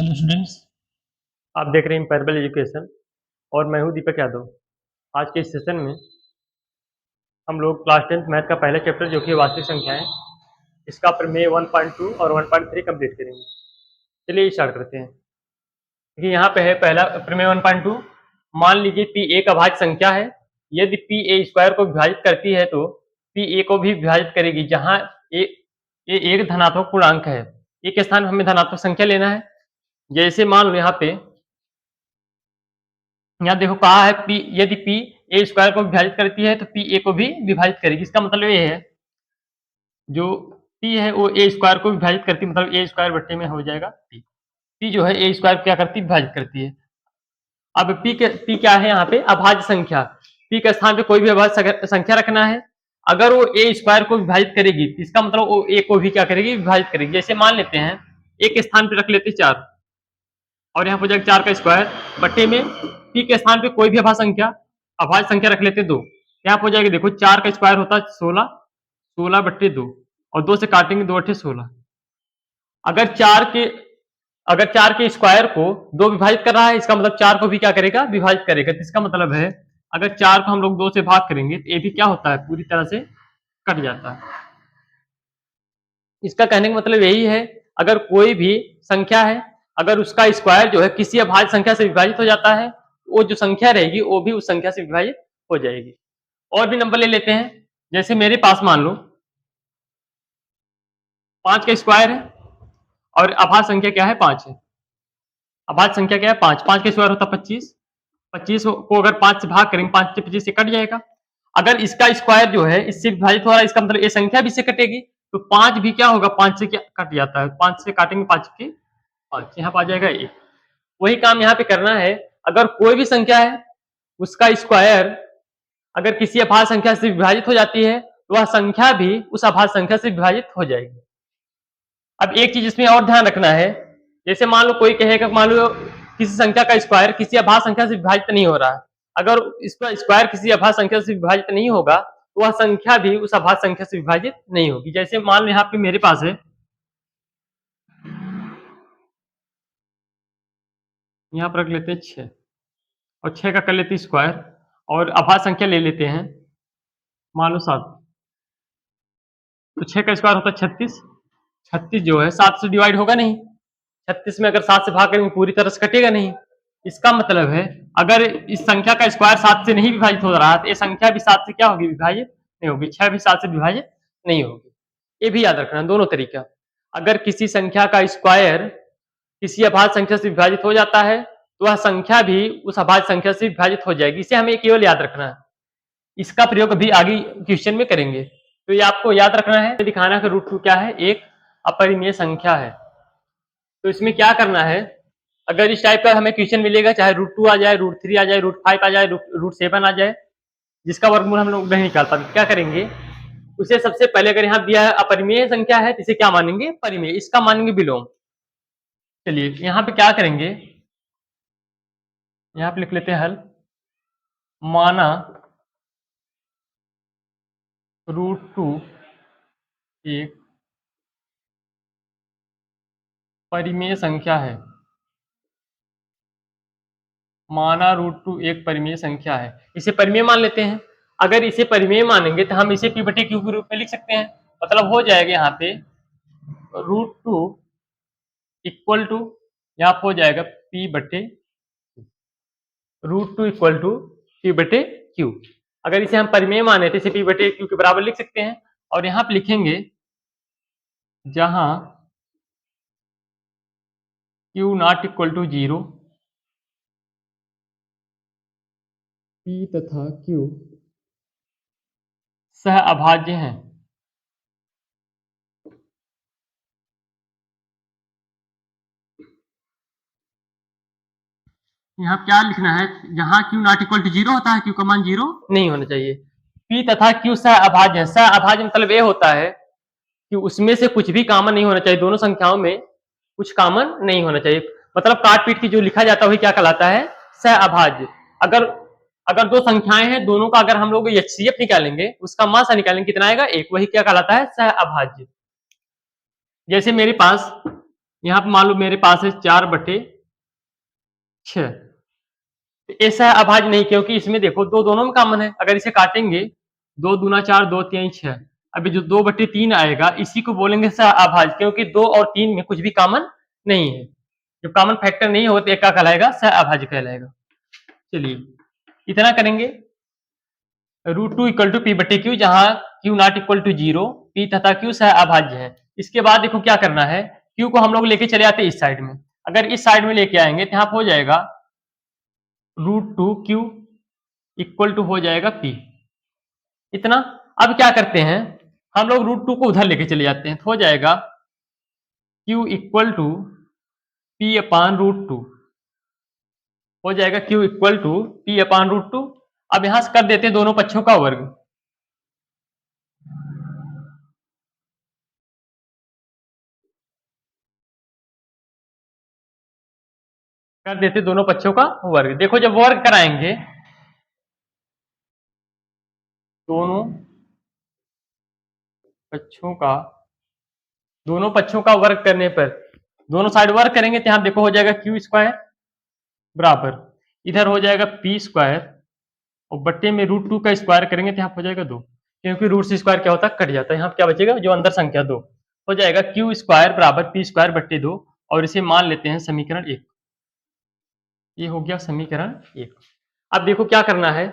Hello students, आप देख रहे हैं इम्पेरेबल एजुकेशन और मैं हूं दीपक यादव। आज के इस सेशन में हम लोग क्लास 10th मैथ का पहला चैप्टर जो कि वास्तविक संख्याएं, इसका प्रमेय 1.2 और 1.3 कंप्लीट करेंगे। चलिए स्टार्ट करते हैं। देखिए यहाँ पे है पहला प्रमेय 1.2। मान लीजिए पी एक अभाज्य संख्या है। यदि पी ए स्क्वायर को विभाजित करती है तो पी ए को भी विभाजित करेगी, जहाँ ए एक धनात्मक पूर्णांक है। एक स्थान हमें धनात्मक संख्या लेना है। जैसे मान लो यहाँ पे यहाँ देखो कहा है पी, यदि पी ए स्क्वायर को विभाजित करती है तो पी ए को भी विभाजित करेगी। इसका मतलब ये है जो पी है वो ए स्क्वायर को विभाजित करती है, मतलब ए स्क्वायर बट्टे में हो जाएगा पी। पी जो है ए स्क्वायर क्या करती है, विभाजित करती है। अब पी क्या है यहाँ पे, अभाज्य संख्या। पी के स्थान पे कोई भी अभाज्य संख्या रखना है। अगर वो ए स्क्वायर को विभाजित करेगी तो इसका मतलब वो ए को भी क्या करेगी, विभाजित करेगी। जैसे मान लेते हैं एक स्थान पे रख लेते 4 और यहाँ पर जाएगा 4 का स्क्वायर बट्टे में पी के स्थान पे कोई भी अभाज्य संख्या रख लेते 2। यहाँ पर हो जाएगा, देखो 4 का स्क्वायर होता है 16, 16 बट्टे 2 और 2 से काटेंगे 2 अट्ठे 16। अगर 4 के स्क्वायर को 2 विभाजित कर रहा है, इसका मतलब 4 को भी क्या करेगा, विभाजित करेगा। तो इसका मतलब है अगर 4 को हम लोग 2 से भाग करेंगे तो ये भी क्या होता है, पूरी तरह से कट जाता है। इसका कहने का मतलब यही है, अगर कोई भी संख्या है, अगर उसका स्क्वायर जो है किसी अभाज्य संख्या से विभाजित हो जाता है, वो जो संख्या रहेगी वो भी उस संख्या से विभाजित हो जाएगी। और भी नंबर ले लेते हैं। जैसे मेरे पास मान लो 5 का स्क्वायर है और अभाज्य संख्या क्या है, 5 है। अभाज्य संख्या क्या है, 5। 5 का स्क्वायर होता है 25। 25 को अगर 5 से भाग करेंगे 5 से 25 से कट जाएगा। अगर इसका स्क्वायर जो है इससे विभाजित हो रहा है, इसका मतलब ये संख्या भी इससे कटेगी, तो 5 भी क्या होगा, 5 से क्या कट जाता है। 5 से काटेंगे 5 के 5, यहाँ पर आ जाएगा 1। वही काम यहाँ पे करना है। अगर कोई भी संख्या है उसका स्क्वायर अगर किसी अभाज्य संख्या से विभाजित हो जाती है तो वह संख्या भी उस अभाज्य संख्या से विभाजित हो जाएगी। अब एक चीज इसमें और ध्यान रखना है, जैसे मान लो कोई कहेगा, मान लो किसी संख्या का स्क्वायर किसी अभाज्य संख्या से विभाजित नहीं हो रहा है। अगर इसका स्क्वायर किसी अभाज्य संख्या से विभाजित नहीं होगा तो वह संख्या भी उस अभाज्य संख्या से विभाजित नहीं होगी। जैसे मान लो यहाँ पे मेरे पास है, यहाँ पर रख लेते हैं 6 और 6 का कर लेते हैं स्क्वायर और अभाज्य संख्या ले लेते हैं मान लो 7। तो 6 का स्क्वायर होता है 36। 36 जो है 7 से डिवाइड होगा नहीं। 36 में अगर 7 से भाग करेंगे पूरी तरह से कटेगा नहीं। इसका मतलब है अगर इस संख्या का स्क्वायर 7 से नहीं विभाजित हो रहा तो ये संख्या भी 7 से क्या होगी, विभाजित नहीं होगी। 6 भी 7 से विभाजित नहीं होगी। ये भी याद रखना, दोनों तरीका। अगर किसी संख्या का स्क्वायर किसी अभाज्य संख्या से विभाजित हो जाता है तो वह संख्या भी उस अभाज्य संख्या से विभाजित हो जाएगी। इसे हमें केवल याद रखना है। इसका प्रयोग अभी आगे क्वेश्चन में करेंगे। तो ये आपको याद रखना है, दिखाना है √2 क्या है, एक अपरिमेय संख्या है। तो इसमें क्या करना है, अगर इस टाइप का हमें क्वेश्चन मिलेगा, चाहे √2 आ जाए, √3 आ जाए, √5 आ जाए, √7 आ जाए, जिसका वर्गमूल हम लोग नहीं निकाल पाते, क्या करेंगे, उसे सबसे पहले अगर यहाँ दिया है अपरिमेय संख्या है तो इसे क्या मानेंगे, परिमेय। इसका मानेंगे विलोम। चलिए यहाँ पे क्या करेंगे, यहाँ पे लिख लेते हैं हल। माना √2 एक परिमेय संख्या है। माना √2 एक परिमेय संख्या है। इसे परिमेय मान लेते हैं। अगर इसे परिमेय मानेंगे तो हम इसे p बटे q के रूप में लिख सकते हैं। मतलब हो जाएगा यहाँ पे √2 इक्वल टू, यहाँ हो जाएगा p बटे √2 इक्वल टू p बटे q। अगर इसे हम परिमेय माने तो इसे p बटे q के बराबर लिख सकते हैं। और यहाँ पे लिखेंगे जहां q not equal to 0, p तथा q सह अभाज्य हैं। यहाँ क्या लिखना है, जहां q नॉट इक्वल टू 0 होता है, q का मान 0 नहीं होना चाहिए। p तथा q सह अभाज्य है। सह अभाज्य मतलब ये होता है कि उसमें से कुछ भी कॉमन नहीं होना चाहिए। दोनों संख्याओं में कुछ कॉमन नहीं होना चाहिए। मतलब काट पीट के जो लिखा जाता है वही क्या कहलाता है, सह अभाज्य। अगर दो संख्याएं हैं, दोनों का अगर हम लोग HCF निकालेंगे, उसका मासा निकालेंगे, कितना आएगा, 1, वही क्या कहलाता है, सह अभाज्य। जैसे मेरे पास यहाँ पे मान लो मेरे पास है 4/6। ऐसा अभाज्य नहीं, क्योंकि इसमें देखो दो दोनों में कॉमन है। अगर इसे काटेंगे 2 दूना 4, 2 3 6। अभी जो 2/3 आएगा इसी को बोलेंगे सहअभाज्य, क्योंकि 2 और 3 में कुछ भी कॉमन नहीं है। जो कॉमन फैक्टर नहीं हो तो एक क्या कहलाएगा, सहअभाज्य कहलाएगा। चलिए इतना करेंगे। √2 = p/q, जहां q not equal to 0, p तथा q सहअभाज्य है। इसके बाद देखो क्या करना है, q को हम लोग लेके चले आते हैं इस साइड में। अगर इस साइड में लेके आएंगे तो यहाँ हो जाएगा √2q इक्वल टू हो जाएगा p, इतना। अब क्या करते हैं, हम लोग √2 को उधर लेके चले जाते हैं, तो हो जाएगा q इक्वल टू p/√2, हो जाएगा q इक्वल टू p/√2। अब यहां से कर देते हैं दोनों पक्षों का वर्ग, कर देते दोनों पक्षों का वर्ग। देखो जब वर्ग कराएंगे दोनों पक्षों का दोनों पक्षों का वर्ग करने पर, दोनों साइड वर्ग करेंगे तो यहां देखो हो जाएगा q² बराबर, इधर हो जाएगा p² और बट्टे में √2 का स्क्वायर करेंगे तो यहाँ हो जाएगा 2, क्योंकि रूट से स्क्वायर क्या होता है, कट जाता है। यहाँ क्या बचेगा, जो अंदर संख्या 2, हो जाएगा q² बराबर p²/2, और इसे मान लेते हैं समीकरण 1। ये हो गया समीकरण 1। अब देखो क्या करना है,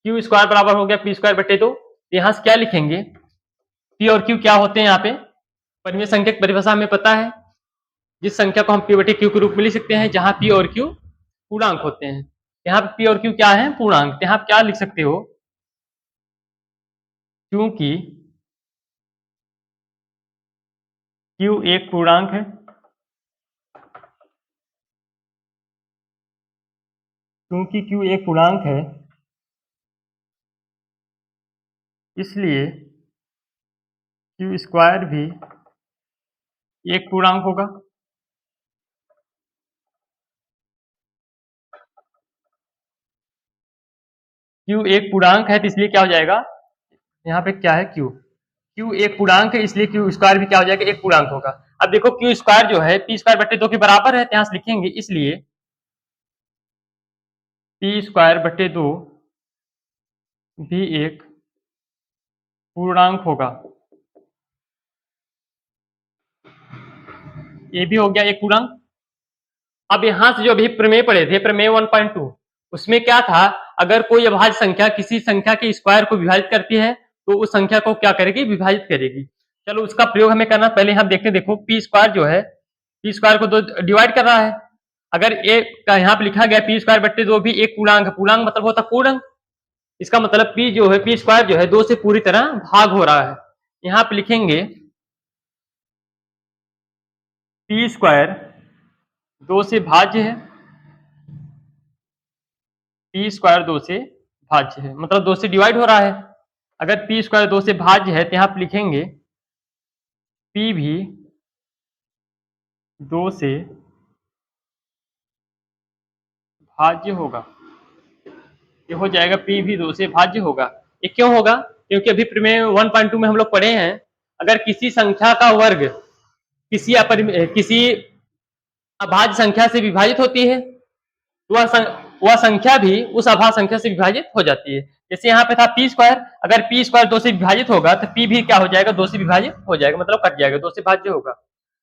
q² बराबर हो गया p²/2। यहाँ से क्या लिखेंगे, p और q क्या होते हैं, यहाँ पे परिमेय संख्या की परिभाषा हमें पता है। जिस संख्या को हम p/q के रूप में लिख सकते हैं, जहां p और q पूर्णांक होते हैं। यहाँ पे p और q क्या है, पूर्णांक। यहाँ क्या लिख सकते हो, क्योंकि q एक पूर्णांक है, क्योंकि q एक पूर्णांक है इसलिए q² भी एक पूर्णांक होगा। q एक पूर्णांक है तो इसलिए क्या हो जाएगा, यहाँ पे क्या है q एक पूर्णांक है, इसलिए q² भी क्या हो जाएगा, एक पूर्णांक होगा। अब देखो q² जो है p²/2 के बराबर है, यहाँ से लिखेंगे, इसलिए p²/2 भी एक पूर्णांक होगा। ये भी हो गया एक पूर्णांक। अब यहां से जो अभी प्रमेय पढ़े थे, प्रमेय 1.2, उसमें क्या था, अगर कोई अभाज्य संख्या किसी संख्या के स्क्वायर को विभाजित करती है तो उस संख्या को क्या करेगी, विभाजित करेगी। चलो उसका प्रयोग हमें करना, पहले हम देखते हैं। देखो p² जो है, p² को 2 डिवाइड कर रहा है। अगर एक का यहाँ पे लिखा गया p²/2 भी एक पूर्णांक है, पूर्णांक मतलब होता है पूर्णांक, इसका मतलब p जो है, p² जो है 2 से पूरी तरह भाग हो रहा है। यहाँ पे लिखेंगे p² 2 से भाज्य है, p² 2 से भाज्य है, मतलब 2 से डिवाइड हो रहा है। अगर p² 2 से भाज्य है तो यहाँ पे लिखेंगे p भी 2 से भाज्य होगा। ये हो जाएगा p भी 2 से भाज्य होगा। ये क्यों होगा, क्योंकि अभी प्रमेय 1.2 में हम लोग पढ़े हैं, अगर किसी संख्या का वर्ग किसी अभाज्य संख्या से विभाजित होती है, वह संख्या भी उस अभाज्य संख्या से विभाजित हो जाती है। जैसे यहाँ पे था p², अगर p² 2 से विभाजित होगा तो p भी क्या हो जाएगा, 2 से विभाजित हो जाएगा, मतलब कट जाएगा, 2 से भाज्य होगा।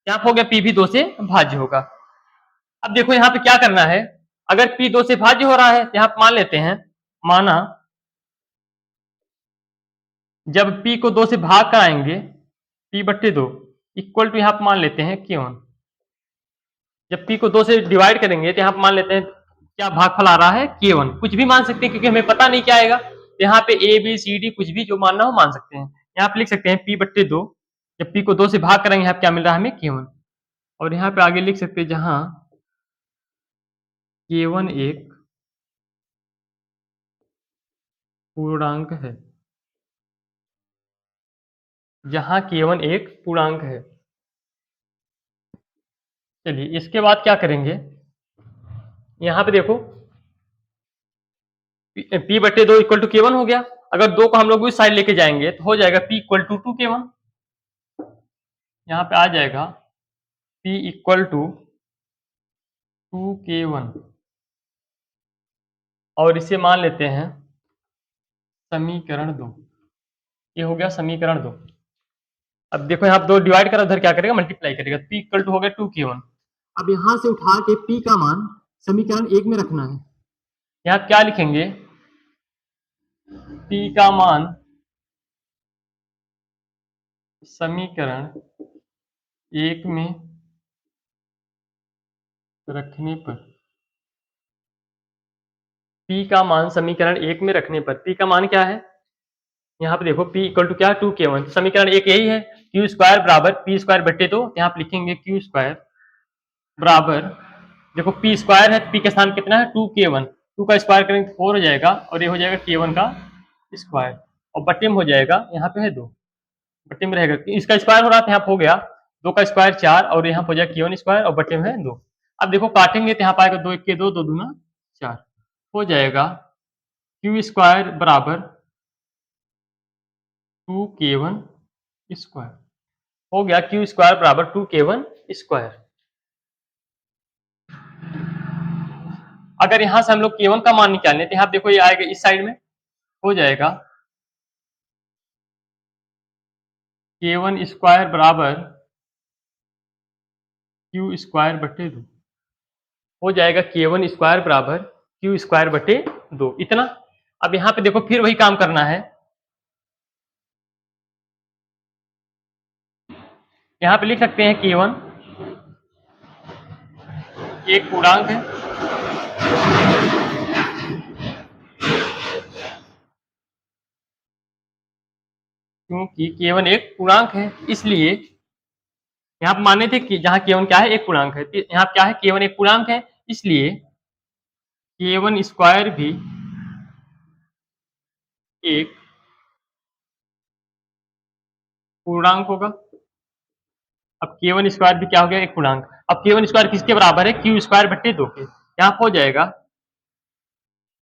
यहाँ हो गया p भी 2 से भाज्य होगा। अब देखो यहाँ पे क्या करना है, अगर p 2 से भाज्य हो रहा है तो यहाँ मान लेते हैं, माना जब p को 2 से भाग कराएंगे, p/2 इक्वल टू यहाँ पे मान लेते हैं k1। जब p को 2 से डिवाइड करेंगे तो यहाँ पे मान लेते हैं क्या भागफल आ रहा है, k1। कुछ भी मान सकते हैं क्योंकि हमें पता नहीं क्या आएगा। तो यहाँ पे a b c d कुछ भी जो मानना हो मान सकते हैं। यहाँ पे लिख सकते हैं p/2, जब p को 2 से भाग करेंगे यहाँ पे क्या मिल रहा है हमें, k1। और यहाँ पे आगे लिख सकते हैं जहां k1 एक पूर्णांक है, जहां k1 एक पूर्णांक है। चलिए इसके बाद क्या करेंगे, यहाँ पे देखो p/2 इक्वल टू k1 हो गया। अगर 2 को हम लोग इस साइड लेके जाएंगे तो हो जाएगा p इक्वल टू 2k1। यहाँ पे आ जाएगा P इक्वल टू 2K1 और इसे मान लेते हैं समीकरण 2। ये हो गया समीकरण 2। अब देखो यहाँ पे 2 डिवाइड करा, उधर क्या करेगा मल्टीप्लाई करेगा। P इक्वल टू हो गया 2K1। अब यहां से उठा के P का मान समीकरण 1 में रखना है। यहाँ क्या लिखेंगे, P का मान समीकरण 1 में रखने पर, P का मान समीकरण 1 में रखने पर, P का मान क्या है यहाँ पे देखो, P इक्वल टू क्या 2K1, समीकरण 1 यही है, Q स्क्वायर बराबर P स्क्वायर बटे 2। यहाँ पे लिखेंगे Q स्क्वायर बराबर, देखो P स्क्वायर है, P का स्थान कितना है 2K1, 2 का स्क्वायर करेंगे 4 हो जाएगा और ये हो जाएगा K1 का स्क्वायर और बटे में हो जाएगा, यहाँ पे है 2, बटे में रहेगा, इसका स्क्वायर हो रहा था यहाँ पे हो गया 2 का स्क्वायर 4 और यहाँ पे हो जाएगा K1 स्क्वायर और बटे में है 2। अब देखो काटेंगे तो यहाँ पे आएगा 2 1 के 2, 2 दूना 4, हो जाएगा Q स्क्वायर बराबर 2K1 स्क्वायर, हो गया Q स्क्वायर बराबर 2K1 स्क्वायर। अगर यहां से हम लोग K1 का मान निकालने तो यहाँ देखो ये आएगा इस साइड में, हो जाएगा K1 स्क्वायर बराबर Q स्क्वायर बटे 2, हो जाएगा K1 स्क्वायर बराबर Q स्क्वायर बटे 2, इतना। अब यहाँ पे देखो फिर वही काम करना है, यहाँ पे लिख सकते हैं K1 एक पूर्णांक है, क्योंकि K1 एक पूर्णांक है, इसलिए यहाँ पे माने थे कि जहाँ K1 क्या है एक पूर्णांक है, यहाँ क्या है K1 एक पूर्णांक है, इसलिए K1 स्क्वायर भी एक पूर्णांक होगा। अब K1 स्क्वायर भी क्या हो गया एक पूर्णांक। अब K1 स्क्वायर किसके बराबर है Q स्क्वायर बटे 2 के, यहाँ पे हो जाएगा,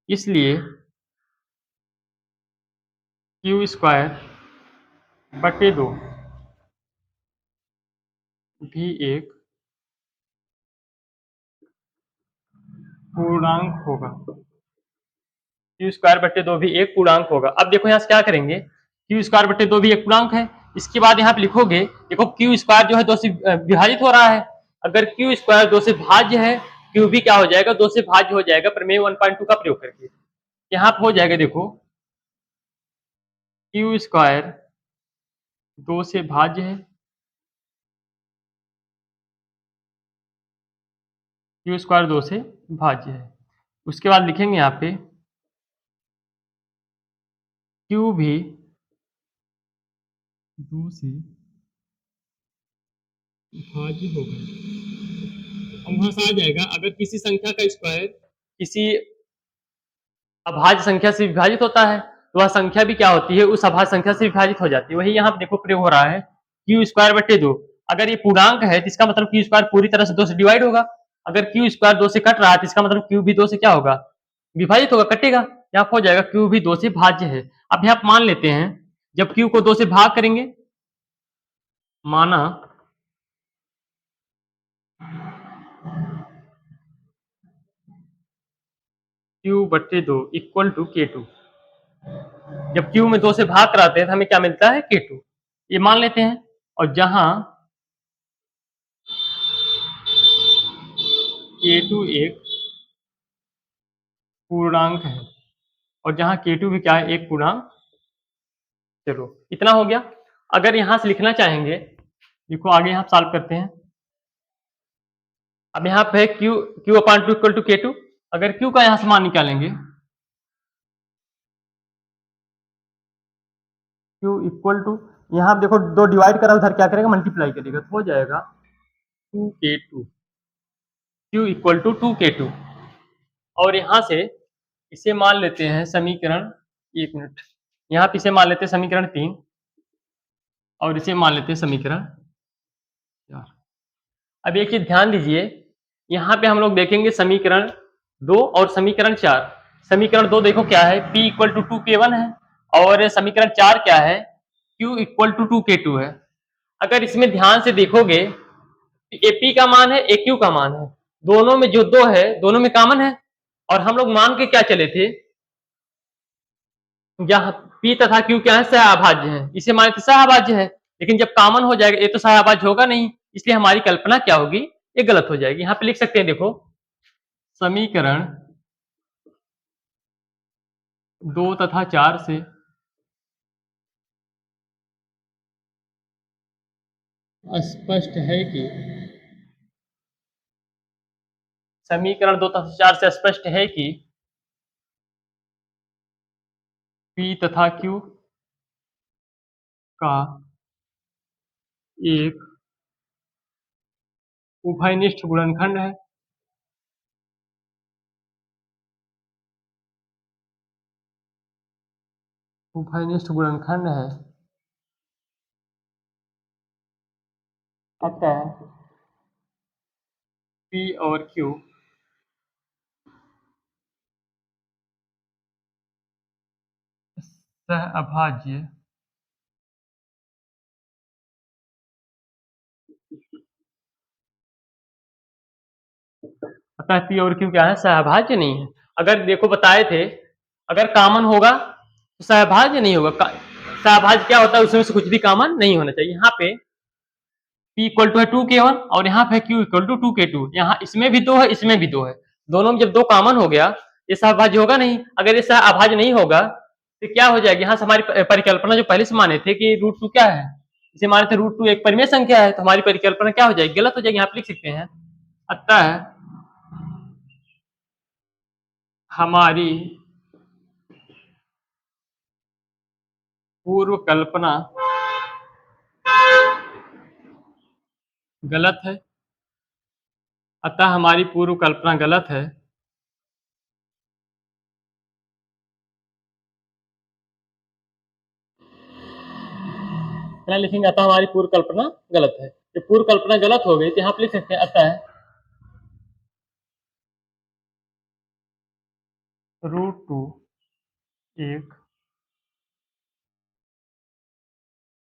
इसलिए Q स्क्वायर बटे 2 भी एक पूर्णांक होगा, Q स्क्वायर बटे 2 भी एक पूर्णांक होगा। अब देखो यहाँ से क्या करेंगे, Q स्क्वायर बटे 2 भी एक पूर्णांक है, इसके बाद यहाँ पे लिखोगे, देखो Q स्क्वायर जो है 2 से विभाजित हो रहा है, अगर Q स्क्वायर 2 से भाज्य है, Q भी क्या हो जाएगा 2 से भाज्य हो जाएगा प्रमेय 1.2 का प्रयोग करके। यहाँ पे हो जाएगा देखो Q स्क्वायर 2 से भाज्य है, Q स्क्वायर 2 से भाज्य है। उसके बाद लिखेंगे यहाँ पे Q भी 2 से भाज्य होगा। अब वहां से आ जाएगा, अगर किसी संख्या का स्क्वायर किसी अभाज्य संख्या से विभाजित होता है तो वह संख्या भी क्या होती है उस अभाज्य संख्या से विभाजित हो जाती है। वही यहाँ पे देखो प्रयोग हो रहा है Q स्क्वायर बटे 2, अगर ये पूर्णांक है तो इसका मतलब Q स्क्वायर पूरी तरह से 2 से डिवाइड होगा, अगर Q स्क्वायर 2 से कट रहा है तो इसका मतलब Q भी 2 से क्या होगा विभाजित होगा, कटेगा, यहाँ हो जाएगा Q भी 2 से भाज्य है। अब यहाँ मान लेते हैं जब Q को 2 से भाग करेंगे, माना Q बटे 2 इक्वल टू K2, जब Q में 2 से भाग कराते हैं तो हमें क्या मिलता है K2, ये मान लेते हैं। और जहां K2 एक पूर्णांक है और जहां K2 भी क्या है एक पूर्णांक, चलो इतना हो गया। अगर यहां से लिखना चाहेंगे, देखो आगे यहां सॉल्व करते हैं। अब यहाँ पे Q upon 2 equal to K2, अगर Q का यहां से मान निकालेंगे Q इक्वल टू, यहाँ देखो 2 डिवाइड करा उधर क्या करेगा मल्टीप्लाई करेगा तो हो जाएगा 2K2, Q equal to 2K2। और यहां से इसे मान लेते हैं समीकरण, एक मिनट, यहाँ पे इसे मान लेते हैं समीकरण 3 और इसे मान लेते हैं समीकरण 4। अब एक चीज ध्यान दीजिए, यहाँ पे हम लोग देखेंगे समीकरण 2 और समीकरण 4। समीकरण 2 देखो क्या है P इक्वल टू 2K1 है और समीकरण 4 क्या है Q इक्वल टू 2K2 है। अगर इसमें ध्यान से देखोगे ए पी का मान है, ए क्यू का मान है, दोनों में जो दो है दोनों में कॉमन है, और हम लोग मान के क्या चले थे, यहाँ पी तथा क्यू क्या है, सहअभाज्य है, इसे माने थे सहअभाज्य है, लेकिन जब कॉमन हो जाएगा ये तो सहअभाज्य होगा नहीं, इसलिए हमारी कल्पना क्या होगी, ये गलत हो जाएगी। यहाँ पे लिख सकते हैं, देखो समीकरण 2 तथा 4 से स्पष्ट है कि समीकरण 2 तथा 4 से स्पष्ट है कि पी तथा क्यू का एक उभयनिष्ठ गुणनखंड है, उभयनिष्ठ गुणनखंड है, अतः पी और क्यू सहअभाज्य अतः पी और क्यू क्या है, सहअभाज्य नहीं है। अगर देखो बताए थे, अगर कॉमन होगा तो सहअभाज्य नहीं होगा, सहअभाज्य क्या होता है, उसमें से कुछ भी कॉमन नहीं होना चाहिए। यहाँ पे P इक्वल टू है 2k1 और यहाँ पे Q इक्वल टू 2k2, यहाँ इसमें भी दो है, इसमें भी दो है, दोनों में जब दो कॉमन हो गया ये सहअभाज्य होगा नहीं। अगर ये सहअभाज्य नहीं होगा तो क्या हो जाएगी, यहाँ से हमारी परिकल्पना जो पहले से माने थे कि √2 क्या है, इसे माने थे √2 एक परिमेय संख्या है, तो हमारी परिकल्पना क्या हो जाएगी, गलत हो जाएगी। यहाँ पे लिख सकते हैं, अतः हमारी पूर्व कल्पना गलत है, अतः हमारी पूर्व कल्पना गलत है, क्या लिखेंगे, अतः हमारी पूर्व कल्पना गलत है। ये पूर्व कल्पना गलत हो गई तो यहाँ पे लिख सकते हैं, अतः √2 एक,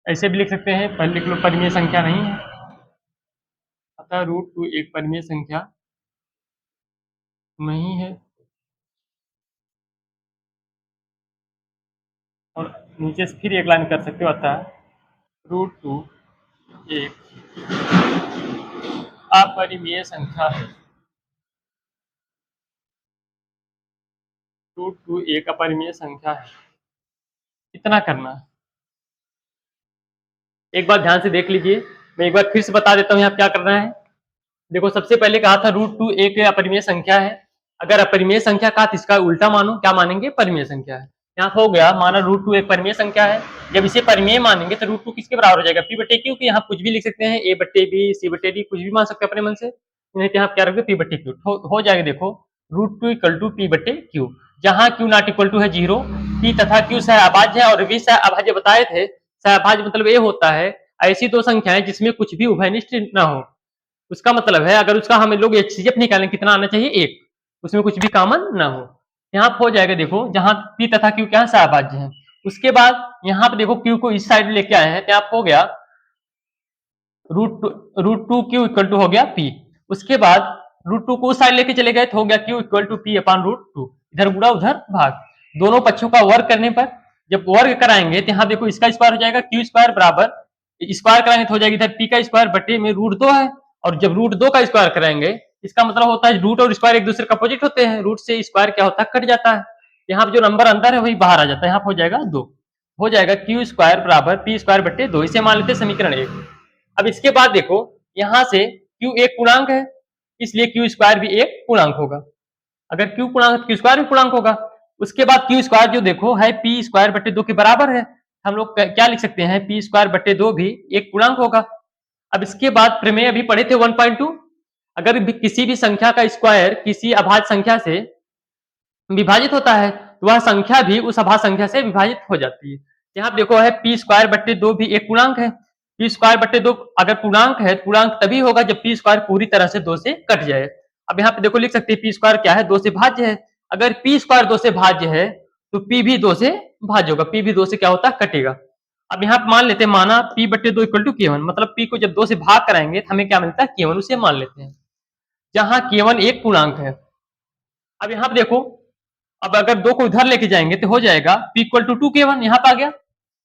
ऐसे भी लिख सकते हैं, पहले लिख लो परिमेय संख्या नहीं है, अतः √2 एक परिमेय संख्या नहीं है, और नीचे से फिर एक लाइन कर सकते हो, अतः √2 एक अपरिमेय संख्या है, √2 एक अपरिमेय संख्या है। इतना करना, एक बार ध्यान से देख लीजिए, मैं एक बार फिर से बता देता हूँ यहाँ क्या करना है। देखो सबसे पहले कहा था √2 एक अपरिमेय संख्या है, अगर अपरिमेय संख्या कहा तो इसका उल्टा मानो, क्या मानेंगे, परिमेय संख्या है। यहाँ हो गया, माना √2 एक परिमेय संख्या है, जब इसे परिमेय मानेंगे तो √2 किसके बराबर हो जाएगा, p बटे q, की यहाँ कुछ भी लिख सकते हैं, a बटे b, c बटे d, कुछ भी मान सकते हैं अपने मन से, नहीं तो यहाँ क्या रखते p बटे q, हो जाएगा। देखो √2 इक्वल टू p बटे q, जहाँ q नॉट इक्वल टू है 0, p तथा q सहअभाज्य है, और v सहअभाज्य बताए थे, सहअभाज्य मतलब ये होता है ऐसी दो संख्याएं जिसमें कुछ भी उभयनिष्ठ न हो, उसका मतलब है अगर उसका हम लोग HCF निकालें कितना आना चाहिए, एक, उसमें कुछ भी कॉमन ना हो। यहाँ हो जाएगा, देखो जहां P तथा Q क्या है, सहअभाज्य है। उसके बाद यहाँ पे देखो Q को इस साइड लेके आए हैं, तो यहाँ हो गया √2 Q इक्वल टू हो गया P, उसके बाद √2 को उस साइड लेके चले गए तो हो गया Q equal to P upon √2, इधर गुणा उधर भाग, दोनों पक्षों का वर्ग करने पर जब वर्ग कराएंगे तो यहाँ देखो इसका स्क्वायर हो जाएगा, Q स्क्वायर बराबर स्क्वायर कराएंगे तो हो जाएगी इधर P का स्क्वायर बटे में √2 है, और जब √2 का स्क्वायर कराएंगे इसका मतलब होता है रूट और स्क्वायर एक दूसरे का अपोजिट होते हैं, रूट से स्क्वायर क्या होता है, कट जाता है, यहाँ पे जो नंबर अंदर है वही बाहर आ जाता है, यहाँ पे हो जाएगा 2, हो जाएगा Q स्क्वायर बराबर P स्क्वायर बटे 2, इसे मान लेते हैं समीकरण 1। अब इसके बाद देखो यहाँ से Q एक पूर्णांक है, इसलिए Q स्क्वायर भी एक पूर्णांक होगा, अगर Q पूर्णांक Q स्क्वायर भी पूर्णांक होगा। उसके बाद Q स्क्वायर जो देखो है P स्क्वायर बटे 2 के बराबर है, हम लोग क्या लिख सकते हैं, P स्क्वायर बटे 2 भी एक पूर्णांक होगा। अब इसके बाद प्रमेय अभी पढ़े थे 1.2, अगर भी किसी भी संख्या का स्क्वायर किसी अभाज्य संख्या से विभाजित होता है तो वह संख्या भी उस अभाज्य संख्या से विभाजित हो जाती है। यहाँ देखो है P स्क्वायर बटे 2 भी एक पूर्णांक है, P स्क्वायर बटे 2 अगर पूर्णांक है, पूर्णांक तभी होगा जब P स्क्वायर पूरी तरह से 2 से कट जाए। अब यहाँ पे देखो लिख सकते हैं P स्क्वायर क्या है, 2 से भाज्य है, अगर P स्क्वायर 2 से भाज्य है तो P भी 2 से भाज्य होगा, P भी 2 से क्या होता है, कटेगा। अब यहाँ पे मान लेते हैं, माना P बटे 2 इक्वल टू K1, मतलब P को जब 2 से भाग कराएंगे तो हमें क्या मिलता है, K1, उसे मान लेते हैं, जहां K1 एक पूर्णांक है। अब यहाँ पे देखो, अब अगर 2 को उधर लेके जाएंगे तो हो जाएगा P इक्वल टू 2K1, यहाँ पे आ गया,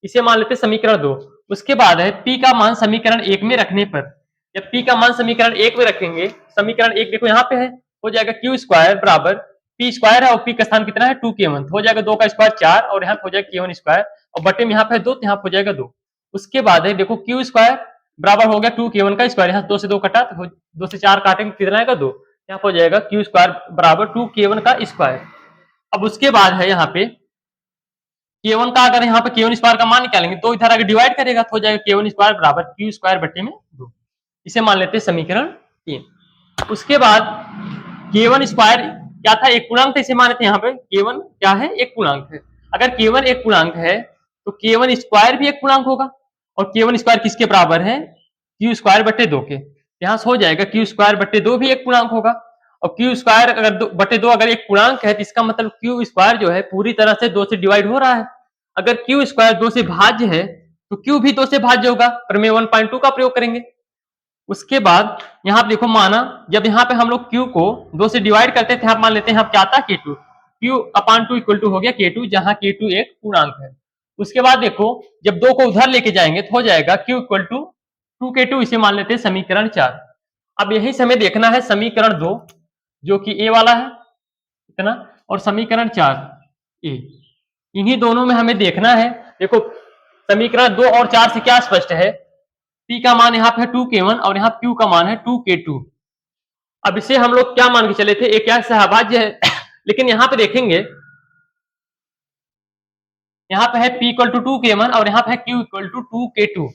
इसे मान लेते हैं समीकरण 2। उसके बाद है P का मान समीकरण 1 में रखने पर, जब P का मान समीकरण 1 में रखेंगे, समीकरण 1 देखो यहाँ पे है, हो जाएगा Q स्क्वायर बराबर P स्क्वायर है और P का स्थान कितना है 2K1, हो जाएगा 2 का स्क्वायर 4 और यहाँ हो जाएगा K1 स्क्वायर और बटे में यहाँ पे 2 तो यहाँ हो जाएगा 2। उसके बाद है देखो Q स्क्वायर बराबर हो गया 2K1 का स्क्वायर, यहाँ 2 से 2 कटा तो 2 से 4 काटेंगे कितना आएगा 2, यहाँ हो जाएगा Q स्क्वायर बराबर 2K1 का स्क्वायर। अब उसके बाद है यहाँ पे K1 का, अगर यहाँ पे K1 स्क्वायर का मान निकालेंगे तो इधर अगर डिवाइड करेगा तो हो जाएगा K1 स्क्वायर बराबर Q स्क्वायर बटे में 2, इसे मान लेते हैं समीकरण 3। उसके बाद K1 स्क्वायर क्या था, एक पूर्णांक था, इसे मान लेते हैं यहाँ पे K1 क्या है, एक पूर्णांक है। अगर K1 एक पूर्णांक है तो K1 स्क्वायर भी एक पूर्णांक होगा, और K1 स्क्वायर किसके बराबर है, Q स्क्वायर बटे 2 के, यहाँ से हो जाएगा Q स्क्वायर बटे 2 भी एक पूर्णांक होगा, और Q स्क्वायर अगर बटे 2 अगर एक पूर्णांक है तो इसका मतलब Q स्क्वायर जो है पूरी तरह से 2 से डिवाइड हो रहा है। अगर Q स्क्वायर 2 से भाज्य है तो Q भी 2 से भाज्य होगा, प्रमेय 1.2 का प्रयोग करेंगे। उसके बाद यहाँ पे देखो, माना जब यहाँ पे हम लोग Q को 2 से डिवाइड करते थे, यहाँ मान लेते हैं, यहाँ क्या आता है K2, Q upon 2 equal to हो गया K2, जहां K2 एक पूर्णांक है। उसके बाद देखो जब 2 को उधर लेके जाएंगे तो हो जाएगा Q इक्वल टू 2K2, इसे मान लेते हैं समीकरण 4। अब यही समय देखना है समीकरण 2 जो कि A वाला है इतना, और समीकरण 4 A, इन्हीं दोनों में हमें देखना है। देखो समीकरण 2 और 4 से क्या स्पष्ट है, P का मान यहाँ पे है 2K1 और यहाँ Q का मान है 2K2। अब इसे हम लोग क्या मान के चले थे, एक क्या सहभाज्य है लेकिन यहाँ पे देखेंगे, यहाँ पे है P इक्वल टू 2K1 और यहाँ पे है Q इक्वल टू 2K2।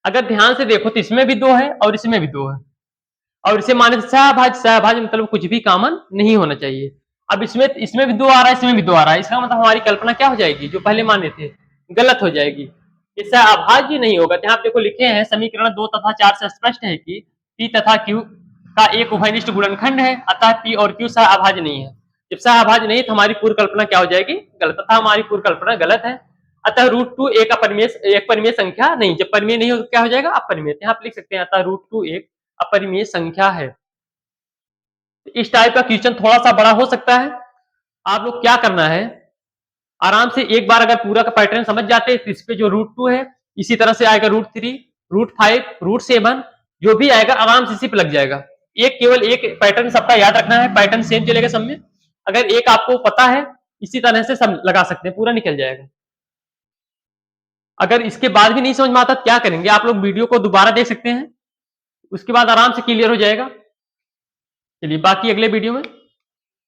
अगर ध्यान से देखो तो इसमें भी 2 है और इसमें भी 2 है, और इसे माने सहभाज्य, सहभाज्य मतलब कुछ भी कॉमन नहीं होना चाहिए। अब इसमें भी 2 आ रहा है, इसमें भी 2 आ रहा है, इसका मतलब हमारी कल्पना क्या हो जाएगी, जो पहले माने थे गलत हो जाएगी, इससे अभाज्य नहीं होगा। यहाँ देखो लिखे हैं समीकरण 2 तथा 4 से स्पष्ट है कि P तथा Q का एक उभयनिष्ठ गुणनखंड है, अतः P और Q सह अभाज्य नहीं है। जब सह अभाज्य नहीं तो हमारी पूर्व कल्पना क्या हो जाएगी, गलत, तथा हमारी पूर्व कल्पना गलत है। अतः √2 एक परिमेय संख्या नहीं, जब परिमेय नहीं हो तो क्या हो जाएगा, अपरिमेय। यहाँ पे लिख सकते हैं अतः √2 एक अपरिमेय संख्या है। इस टाइप का क्वेश्चन थोड़ा सा बड़ा हो सकता है। आप लोग क्या करना है, आराम से एक बार अगर पूरा का पैटर्न समझ जाते हैं तो इस पे जो √2 है इसी तरह से आएगा √3, √5, √7, जो भी आएगा आराम से इसी पे लग जाएगा। एक केवल एक पैटर्न सबका याद रखना है, पैटर्न सेम चलेगा सब में। अगर एक आपको पता है इसी तरह से सब लगा सकते हैं, पूरा निकल जाएगा। अगर इसके बाद भी नहीं समझ में आता क्या करेंगे, आप लोग वीडियो को दोबारा देख सकते हैं, उसके बाद आराम से क्लियर हो जाएगा। चलिए बाकी अगले वीडियो में